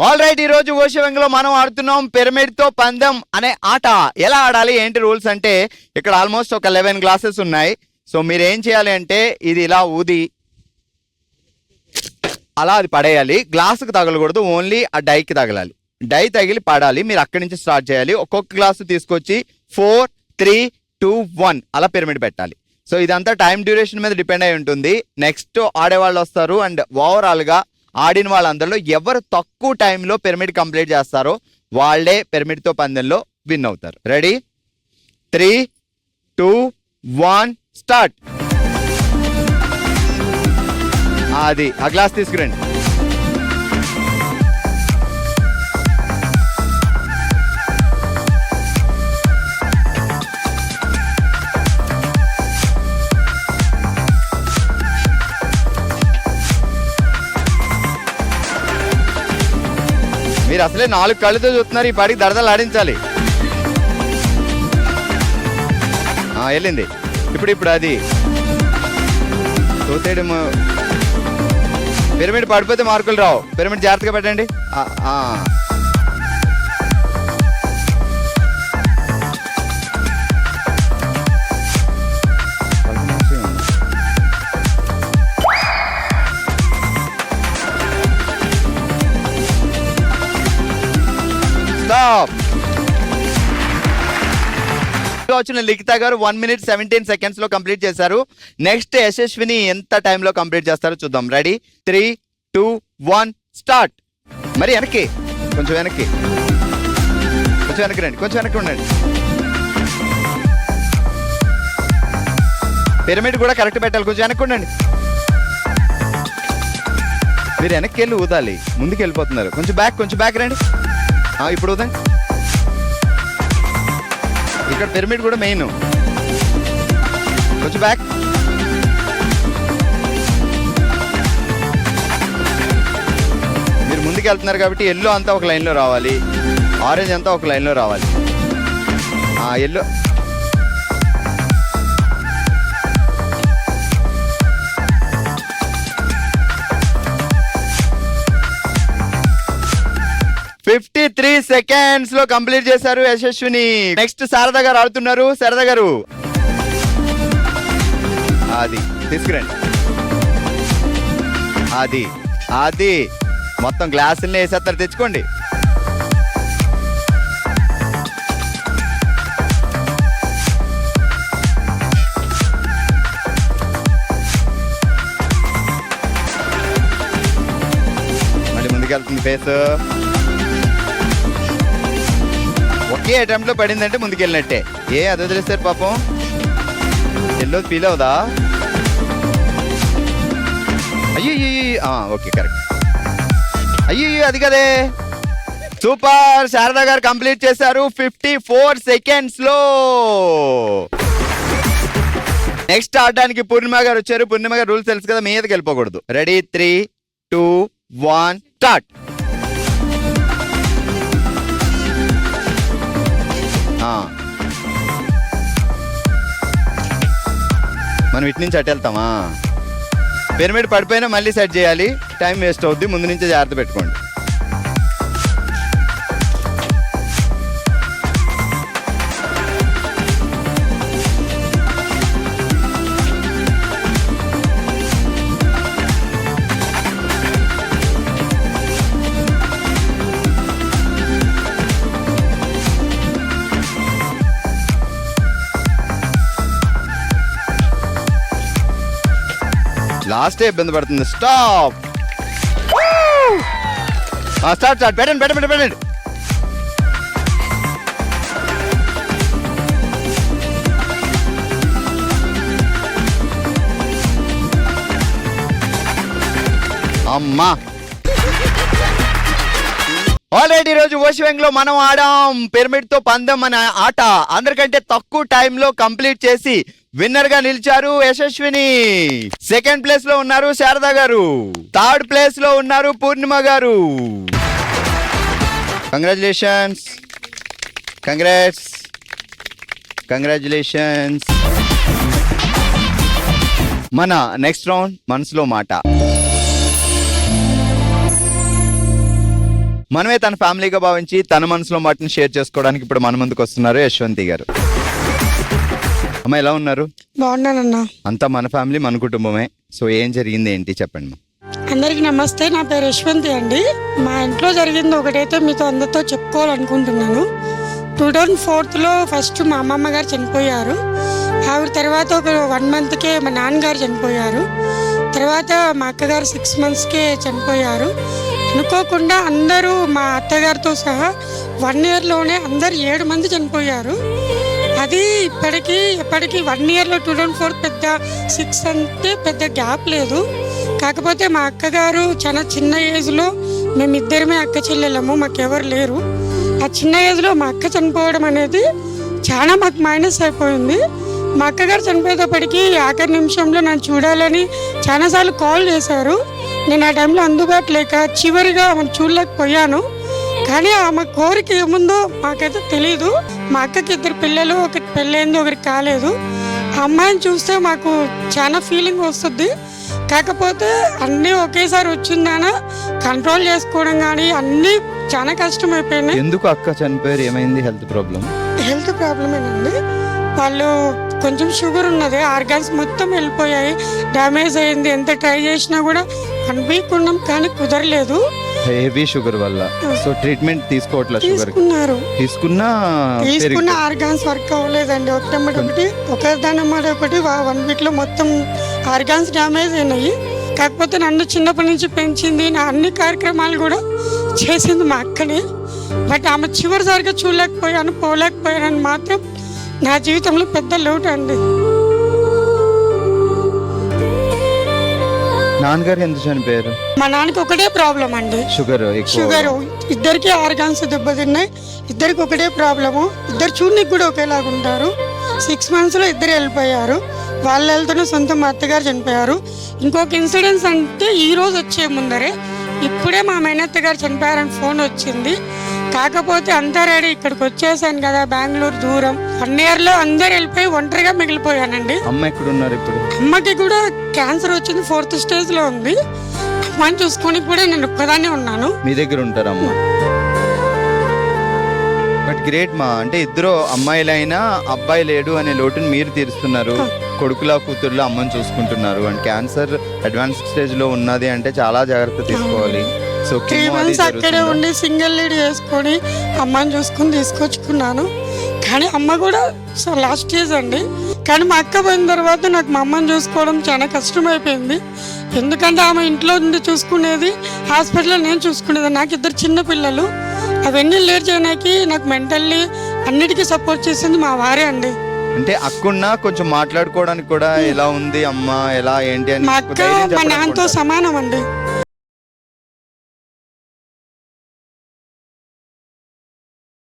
All right, ఈ రోజు ఓషవంగలో మనం ఆడుతున్నాం పిరమిడ్ తో పందెం అనే ఆట. ఎలా ఆడాలి ఏంటి రూల్స్ అంటే, ఇక్కడ ఆల్మోస్ట్ ఒక 11 గ్లాసెస్ ఉన్నాయి. సో మీరు ఏం చేయాలి అంటే, ఇది ఇలా ఊది అలా అది పడేయాలి. గ్లాసుకు తగలకూడదు, ఓన్లీ ఆ డైకి తగలాలి. డై తగిలి పడాలి. మీరు అక్కడి నుంచి స్టార్ట్ చేయాలి. ఒక్కొక్క గ్లాసు తీసుకొచ్చి 4, 3, 2, 1 అలా పిరమిడ్ పెట్టాలి. సో ఇదంతా టైం డ్యూరేషన్ మీద డిపెండ్ అయి ఉంటుంది. నెక్స్ట్ ఆడేవాళ్ళు వస్తారు అండ్ ఓవరాల్ గా ఆడిన వాళ్ళందరిలో ఎవరు తక్కువ టైంలో పిరమిడ్ కంప్లీట్ చేస్తారో వాళ్ళే పిరమిడ్ తో పందెంలో విన్ అవుతారు. రెడీ? 3, 2, 1 స్టార్ట్. అది ఆ గ్లాస్ తీసుకురండి. మీరు అసలే 4 కళ్ళతో చూస్తున్నారు, ఈ పాటికి దడదలు ఆడించాలి. వెళ్ళింది. ఇప్పుడు అది తోసేడు. పిరమిడ్ పడిపోతే మార్కులు రావు. పిరమిడ్ జాగ్రత్తగా పెట్టండి. వచ్చిన లిఖిత గారు 1 minute 17 seconds లో కంప్లీట్ చేశారు. నెక్స్ట్ యశస్విని ఎంత టైంలో కంప్లీట్ చేస్తారో చూద్దాం. రెడీ? 3, 2, 1 స్టార్ట్. మరి వెనక్కి, కొంచెం వెనక్కి రండి, కొంచెం వెనక్కి ఉండండి. పిరమిడ్ కూడా కరెక్ట్ పెట్టాలి. కొంచెం వెనక్కి ఉండండి. మీరు వెనక్కి వెళ్ళి ఊదాలి, ముందుకు వెళ్ళిపోతున్నారు. కొంచెం బ్యాక్ రండి. ఇప్పుడు ఊదండి. ఇక్కడ పిరమిడ్ కూడా మెయిన్. కొంచెం బ్యాక్. మీరు ముందుకు వెళ్తున్నారు కాబట్టి ఎల్లో అంతా ఒక లైన్లో రావాలి, ఆరెంజ్ అంతా ఒక లైన్లో రావాలి. ఎల్లో $53 seconds లో కంప్లీట్ చేశారు యశస్విని. నెక్స్ట్ శారద గారు ఆడుతున్నారు. శారద గారు అది తీసుకురండి. అది మొత్తం గ్లాసుల్ని వేసేస్తారు. తెచ్చుకోండి. మళ్ళీ ముందుకెళ్తుంది ఫేస్. ఒకే అటెంప్ట్ లో పడిందంటే ముందుకెళ్ళినట్టే. అది వదిలేస్తారు పాపం. ఎల్లో ఫీల్ అవుదా? అయ్యో ఓకే కరెక్ట్. అయ్యో అది కదే. సూపర్. శారదా గారు కంప్లీట్ చేశారు 54 seconds లో. నెక్స్ట్ ఆడడానికి పూర్ణిమ గారు వచ్చారు. పూర్ణిమ గారు రూల్స్ తెలుసు కదా, మీదకి వెళ్ళిపోకూడదు. రెడీ? 3, 2, 1 స్టార్ట్. మనం ఇటు నుంచి అటు వెళ్తామా? పిరమిడ్ పడిపోయినా మళ్ళీ సెట్ చేయాలి, టైం వేస్ట్ అవుద్ది. ముందు నుంచే జాగ్రత్త పెట్టుకోండి. లాస్టే ఇబ్బంది పడుతుంది. స్టాప్. స్టార్ట్ పెట్టండి. అమ్మా. ఆల్రెడీ ఈరోజు ఓషవంగ్ లో మనం ఆడాం పిరమిడ్ తో పందెం అనే ఆట. అందరికంటే తక్కువ టైంలో కంప్లీట్ చేసి విన్నర్ గా నిలిచారు యశస్విని. సెకండ్ ప్లేస్ లో ఉన్నారు శారదా గారు. థర్డ్ ప్లేస్ లో ఉన్నారు పూర్ణిమ గారు. కంగ్రాచులేషన్స్. మన నెక్స్ట్ రౌండ్ మనసులో మాట. మనమే తన ఫ్యామిలీగా భావించి తన మనసులో మాటని షేర్ చేసుకోవడానికి ఇప్పుడు మన ముందుకు వస్తున్నారు యశ్వంతి గారు. అమ్మ ఎలా ఉన్నారు? బాగున్నానన్నా. అంతా మన ఫ్యామిలీ మన కుటుంబమే. సో ఏం జరిగింది ఏంటి చెప్పండి. అందరికి నమస్తే, నా పేరు యశ్వంతి అండి. మా ఇంట్లో జరిగింది ఒకటైతే మీతో అందరితో చెప్పుకోవాలనుకుంటున్నాను. 2004లో ఫస్ట్ మా అమ్మమ్మ గారు చనిపోయారు. ఆవిడ తర్వాత ఒక 1 monthకే మా నాన్నగారు చనిపోయారు. తర్వాత మా అక్కగారు 6 monthsకే చనిపోయారు. అనుకోకుండా అందరూ మా అత్తగారితో సహా 1 yearలోనే అందరు 7 మంది చనిపోయారు. అది ఇప్పటికీ 1 yearలో 2004 పెద్ద 6 అంటే పెద్ద గ్యాప్ లేదు. కాకపోతే మా అక్కగారు చాలా చిన్న ఏజ్లో, మేమిద్దరమే అక్క చెల్లెళ్ళము, మాకెవరు లేరు. ఆ చిన్న ఏజ్లో మా అక్క చనిపోవడం అనేది చాలా మాకు మైనస్ అయిపోయింది. మా అక్కగారు చనిపోయేటప్పటికీ ఆఖరి నిమిషంలో నన్ను చూడాలని చాలాసార్లు కాల్ చేశారు. నేను ఆ టైంలో అందుబాటు లేక చివరిగా ఆమెను చూడలేకపోయాను. కానీ ఆమె కోరిక ఏముందో మాకైతే తెలీదు. మా అక్కకి 2 పిల్లలు, ఒకటి పెళ్ళైంది, ఒకరికి కాలేదు. ఆ అమ్మాయిని చూస్తే మాకు చాలా ఫీలింగ్ వస్తుంది. కాకపోతే అన్నీ ఒకేసారి వచ్చిందానా కంట్రోల్ చేసుకోవడం కానీ అన్నీ చాలా కష్టమైపోయినాయి. ఎందుకు అక్క చనిపోయారు? ఏమైంది? హెల్త్ ప్రాబ్లమేనండి. వాళ్ళు కొంచెం షుగర్ ఉన్నది, ఆర్గాన్స్ మొత్తం వెళ్ళిపోయాయి, డ్యామేజ్ అయింది. ఎంత ట్రై చేసినా కూడా 1 week ఉన్నాం కానీ కుదరలేదు. హెవీ షుగర్ వల్ల. సో ట్రీట్మెంట్ తీసుకోవట్లేదు. షుగర్ తీసుకున్న ఆర్గాన్స్ వర్క్ అవ్వలేదండి. ఒకటి 1 weekలో మొత్తం ఆర్గాన్స్ డ్యామేజ్ అయినాయి. కాకపోతే నన్ను చిన్నప్పటి నుంచి పెంచింది, నా అన్ని కార్యక్రమాలు కూడా చేసింది మా అక్కనే. బట్ ఆమె చివరిసారిగా పోలేకపోయానని మాత్రం నా జీవితంలో పెద్ద లోటు అండి. నాన్నగారు ఎందుకు చనిపోయారు? మా నాన్నకి ఒకటే ప్రాబ్లం అండి, షుగర్. ఇద్దరికి ఆర్గాన్స్ దెబ్బతిన్నాయి, ఇద్దరికి ఒకటే ప్రాబ్లము. ఇద్దరు చూడనికి కూడా ఒకేలాగా ఉంటారు. 6 monthsలో ఇద్దరు వెళ్ళిపోయారు. వాళ్ళు వెళ్తూనే సొంత మా అత్తగారు చనిపోయారు. ఇంకొక ఇన్సిడెంట్స్ అంటే ఈ రోజు వచ్చే ముందరే ఇప్పుడే మా మేనత్త గారు చనిపోయారని ఫోన్ వచ్చింది. కాకపోతే అంతా రెడీ, ఇక్కడికి వచ్చేసాను కదా, బెంగళూరు దూరం. 1 yearలో అందరు వెళ్ళిపోయి ఒంటరిగా మిగిలిపోయానండి. అమ్మ ఎక్కడున్నారు ఇప్పుడు? అమ్మకి కూడా క్యాన్సర్ వచ్చింది, 4th stageలో ఉంది. అమ్మని చూసుకొని కూడా నేను ఒక్కదాన్నే ఉన్నాను. మీ దగ్గర ఉంటారు అమ్మ? బట్ గ్రేట్ మా, అంటే ఇద్దరు అమ్మాయిలైనా అబ్బాయి లేడు అనే లోటుని మీరు తీరుస్తున్నారు. కొడుకులా కూతుర్లా అమ్మని చూసుకుంటున్నారు. అండ్ క్యాన్సర్ అడ్వాన్స్ స్టేజ్ లో ఉన్నది అంటే చాలా జాగ్రత్త తీసుకోవాలి. సో 3 months అక్కడే ఉండి సింగిల్ లీడ్ చేసుకొని అమ్మని చూసుకొని తీసుకొచ్చుకున్నాను. కానీ అమ్మ కూడా లాస్ట్ స్టేజ్ అండి. కానీ మా అక్క పోయిన తర్వాత నాకు మా అమ్మని చూసుకోవడం చాలా కష్టమైపోయింది. ఎందుకంటే ఆమె ఇంట్లో ఉండి చూసుకునేది, హాస్పిటల్లో నేను చూసుకునేది. నాకు 2 చిన్న పిల్లలు. అవన్నీ లేట్ చేయడానికి నాకు మెంటల్లీ అన్నిటికీ సపోర్ట్ చేసింది మా వారే అండి. అంటే అక్కున్నా కొంచెం మాట్లాడుకోవడానికి కూడా ఎలా ఉంది అమ్మ, ఎలా ఏంటి అని. మా అక్క మా నాన్నతో సమానం అండి.